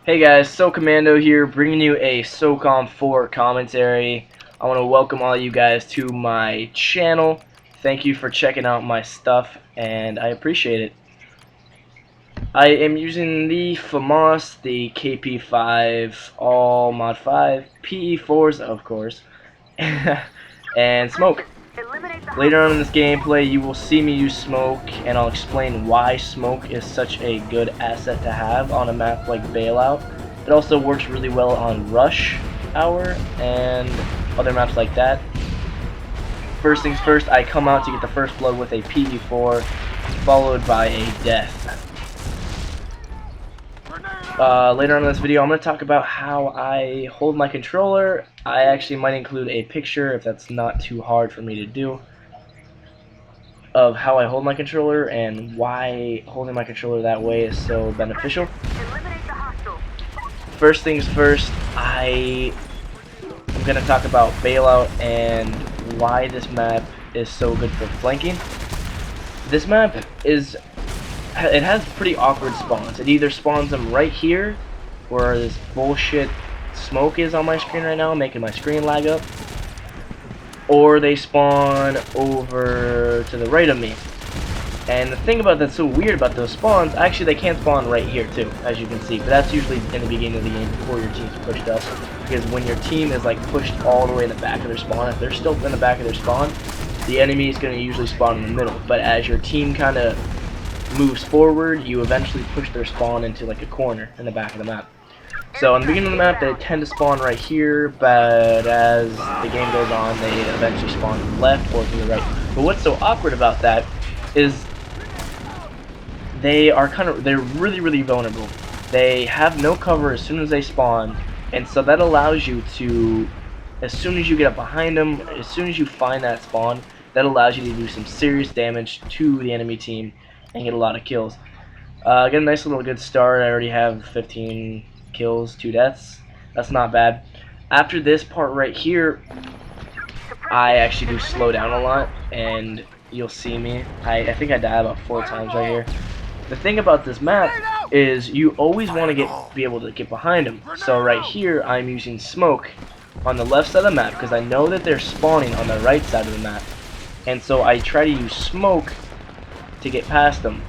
Hey guys, SOCOMmando here, bringing you a SOCOM 4 commentary. I want to welcome all you guys to my channel. Thank you for checking out my stuff, and I appreciate it. I am using the FAMAS, the KP5, all mod 5, PE4s of course, and smoke. Later on in this gameplay, you will see me use smoke, and I'll explain why smoke is such a good asset to have on a map like Bailout. It also works really well on Rush Hour and other maps like that. First things first, I come out to get the first blood with a PE4, followed by a death. Later on in this video, I'm going to talk about how I hold my controller. I actually might include a picture, if that's not too hard for me to do, of how I hold my controller and why holding my controller that way is so beneficial. First things first, I'm going to talk about Bailout and why this map is so good for flanking. This map it has pretty awkward spawns. It either spawns them right here, where this bullshit smoke is on my screen right now, making my screen lag up, or they spawn over to the right of me. And the thing that's so weird about those spawns, actually they can spawn right here too, as you can see, but that's usually in the beginning of the game before your team's pushed up, because when your team is like pushed all the way in the back of their spawn, if they're still in the back of their spawn, the enemy is going to usually spawn in the middle. But as your team kind of moves forward, you eventually push their spawn into like a corner in the back of the map. So in the beginning of the map, they tend to spawn right here, but as the game goes on, they eventually spawn to the left or to the right. But what's so awkward about that is they're really vulnerable. They have no cover as soon as they spawn, and so that allows you to, as soon as you get up behind them, as soon as you find that spawn, that allows you to do some serious damage to the enemy team and get a lot of kills. Get a nice little good start. I already have 15 kills, 2 deaths. That's not bad. After this part right here, I actually do slow down a lot, and you'll see me. I think I died about 4 times right here. The thing about this map is you always want to be able to get behind them. So right here, I'm using smoke on the left side of the map because I know that they're spawning on the right side of the map, and so I try to use smoke to get past them.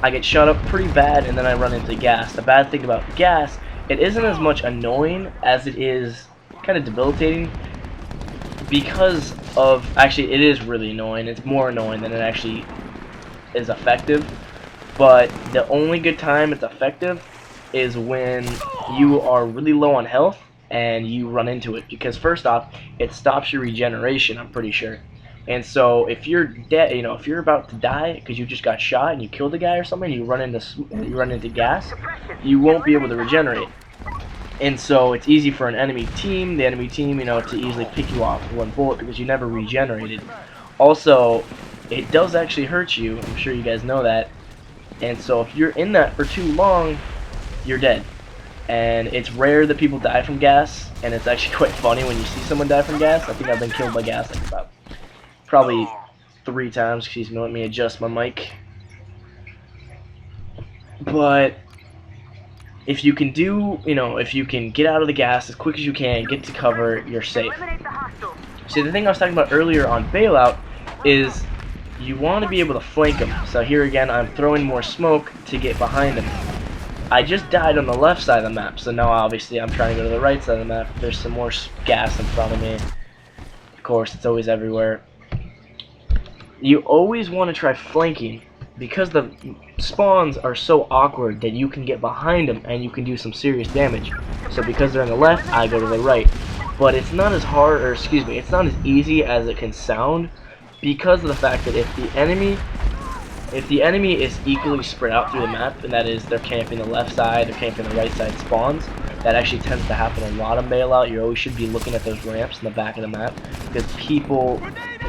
I get shot up pretty bad, and then I run into gas. The bad thing about gas, it isn't as much annoying as it is kind of debilitating, because of, actually it is really annoying. It's more annoying than it actually is effective. But the only good time it's effective is when you are really low on health and you run into it, because first off, it stops your regeneration, I'm pretty sure. And so if you're dead, if you're about to die because you just got shot and you killed a guy or something, you run into gas, you won't be able to regenerate. And so it's easy for the enemy team, to easily pick you off with one bullet because you never regenerated. Also, it does actually hurt you. I'm sure you guys know that. And so if you're in that for too long, you're dead. And it's rare that people die from gas, and it's actually quite funny when you see someone die from gas. I think I've been killed by gas like about probably 3 times. Excuse me, let me adjust my mic. But if you can if you can get out of the gas as quick as you can, get to cover, you're safe. See, the thing I was talking about earlier on Bailout is you want to be able to flank them. So here again, I'm throwing more smoke to get behind them. I just died on the left side of the map, so now obviously I'm trying to go to the right side of the map. There's some more gas in front of me. Of course, it's always everywhere. You always want to try flanking, because the spawns are so awkward that you can get behind them and you can do some serious damage. So because they're on the left, I go to the right. But it's not as hard, or excuse me, it's not as easy as it can sound, because of the fact that if the enemy is equally spread out through the map, and that is they're camping the left side, they're camping the right side spawns, that actually tends to happen a lot on Bailout. You always should be looking at those ramps in the back of the map, because people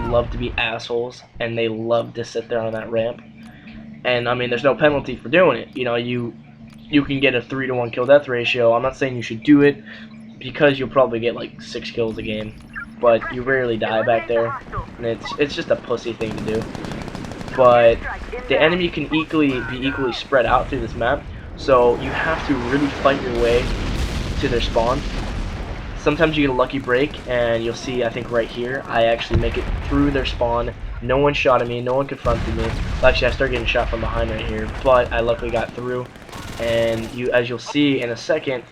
love to be assholes and they love to sit there on that ramp. And I mean, there's no penalty for doing it. You can get a 3-to-1 kill death ratio. I'm not saying you should do it, because you'll probably get like 6 kills a game, but you rarely die back there, and it's just a pussy thing to do. But the enemy can be equally spread out through this map, So you have to really fight your way to their spawn. Sometimes you get a lucky break, and you'll see, I think right here, I actually make it through their spawn. No one shot at me, no one confronted me. Well, actually, I started getting shot from behind right here, but I luckily got through. And as you'll see in a second,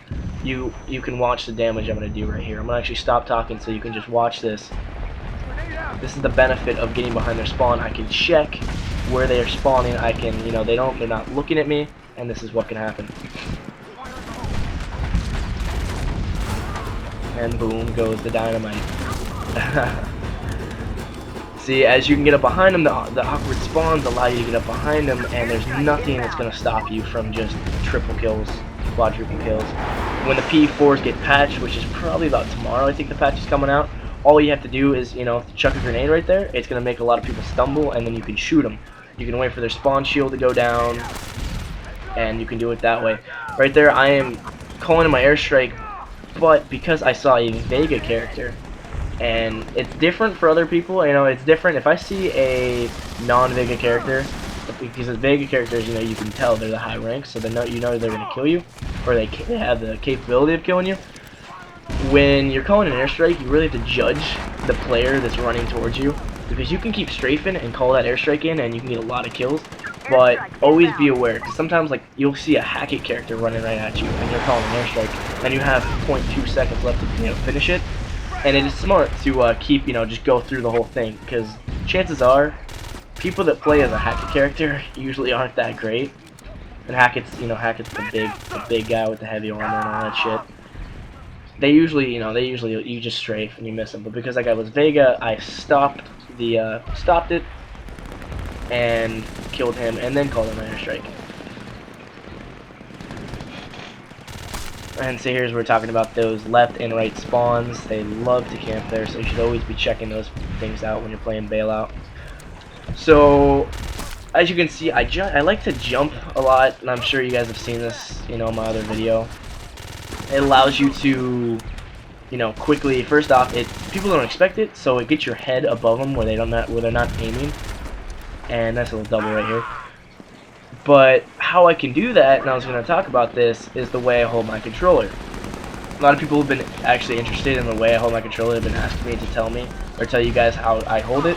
you can watch the damage I'm going to do right here. I'm going to actually stop talking so you can just watch this. This is the benefit of getting behind their spawn. I can check where they are spawning. I can, you know, they're not looking at me, and this is what can happen. And boom goes the dynamite. See, as you can get up behind them, the awkward spawns allow you to get up behind them, and there's nothing that's going to stop you from just triple kills, quadruple kills. When the P4s get patched, which is probably about tomorrow, I think the patch is coming out, all you have to do is, you know, chuck a grenade right there. It's going to make a lot of people stumble, and then you can shoot them. You can wait for their spawn shield to go down, and you can do it that way. Right there, I am calling in my airstrike, but because I saw a Vega character, and it's different for other people, you know, it's different if I see a non-Vega character, because the Vega characters, you know, you can tell they're the high rank, so they know, you know, they're going to kill you, or they have the capability of killing you. When you're calling an airstrike, you really have to judge the player that's running towards you, because you can keep strafing and call that airstrike in, and you can get a lot of kills. But always be aware, because sometimes, like, you'll see a Hackett character running right at you, and you're calling an airstrike, and you have 0.2 seconds left to, you know, finish it. And it is smart to keep, you know, just go through the whole thing, because chances are, people that play as a Hackett character usually aren't that great. And Hackett's, you know, Hackett's the big guy with the heavy armor and all that shit. They usually, you know, you just strafe and you miss them. But because that guy was Vega, I stopped it and killed him, and then called him an airstrike. And so here's where we're talking about those left and right spawns. They love to camp there, so you should always be checking those things out when you're playing Bailout. So, as you can see, I like to jump a lot, and I'm sure you guys have seen this, you know, in my other video. It allows you to, you know, quickly. First off, people don't expect it, so it gets your head above them where they're not aiming, and that's a little double right here. But how I can do that, and I was going to talk about this, is the way I hold my controller. A lot of people have been actually interested in the way I hold my controller. They've been asking me to tell you guys how I hold it.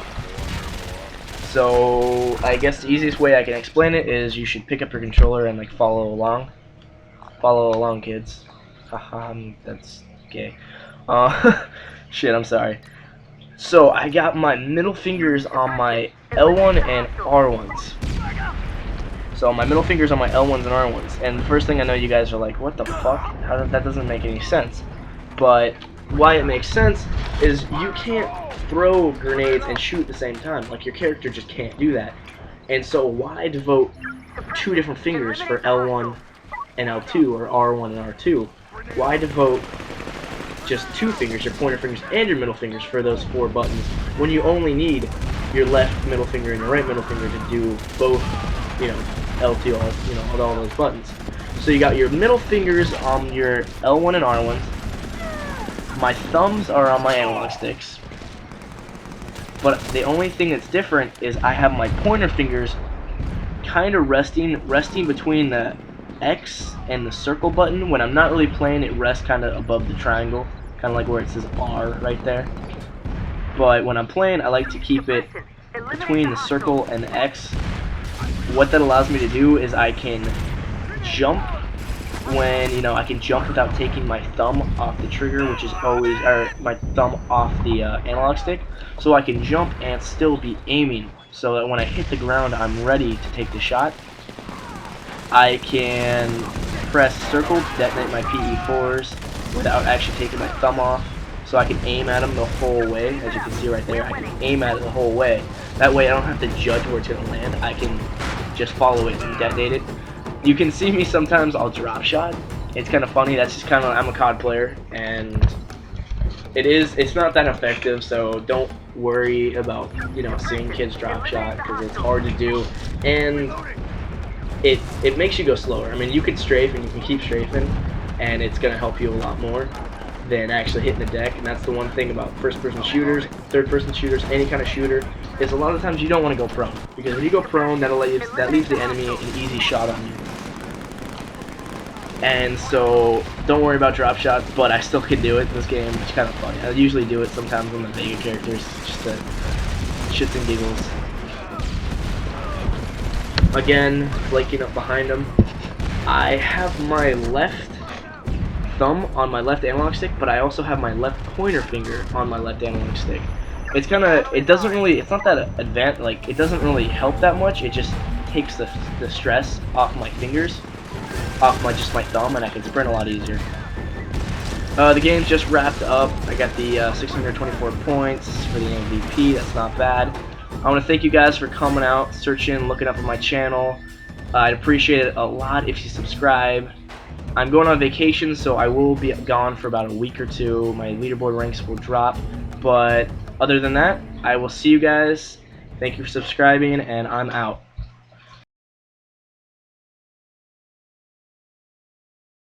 So I guess the easiest way I can explain it is you should pick up your controller and like follow along. Follow along, kids. Haha, that's gay. Shit, I'm sorry. So I got my middle fingers on my L1 and R1s. So my middle finger's on my L1s and R1s, and the first thing I know you guys are like, what the fuck? That doesn't make any sense. But why it makes sense is you can't throw grenades and shoot at the same time. Like, your character just can't do that. And so why devote two different fingers for L1 and L2, or R1 and R2? Why devote just two fingers, your pointer fingers and your middle fingers, for those 4 buttons, when you only need your left middle finger and your right middle finger to do both, you know, L2, you know, with all those buttons. So you got your middle fingers on your L1 and R1s. My thumbs are on my analog sticks. But the only thing that's different is I have my pointer fingers kind of resting between the X and the circle button. When I'm not really playing, it rests kind of above the triangle, kind of like where it says R right there. But when I'm playing, I like to keep it between the circle and the X. What that allows me to do is I can jump when, you know, I can jump without taking my thumb off the trigger, which is always, or my thumb off the analog stick. So I can jump and still be aiming, so that when I hit the ground, I'm ready to take the shot. I can press circle to detonate my PE4s without actually taking my thumb off, so I can aim at them the whole way. As you can see right there, I can aim at it the whole way. That way I don't have to judge where it's going to land. I can just follow it and detonate it. You can see me sometimes, I'll drop shot. It's kind of funny. That's just kind of, I'm a COD player, and it's not that effective, so don't worry about, you know, seeing kids drop shot, because it's hard to do, and it makes you go slower. I mean, you can strafe and you can keep strafing, and it's going to help you a lot more than actually hitting the deck. And that's the one thing about first-person shooters, third-person shooters, any kind of shooter, is a lot of times you don't want to go prone, because when you go prone, that leaves the enemy an easy shot on you. And so don't worry about drop shots, but I still can do it in this game. It's kind of funny. I usually do it sometimes on the Vega characters, just to shits and giggles. Again, flanking up behind him. I have my left thumb on my left analog stick, but I also have my left pointer finger on my left analog stick. It's kind of, it doesn't really, it's not that advanced, like, it doesn't really help that much. It just takes the stress off my fingers, off just my thumb, and I can sprint a lot easier. The game's just wrapped up. I got the 624 points for the MVP. That's not bad. I want to thank you guys for coming out, searching, looking up on my channel. I'd appreciate it a lot if you subscribe. I'm going on vacation, so I will be gone for about a week or two. My leaderboard ranks will drop, but other than that, I will see you guys. Thank you for subscribing, and I'm out.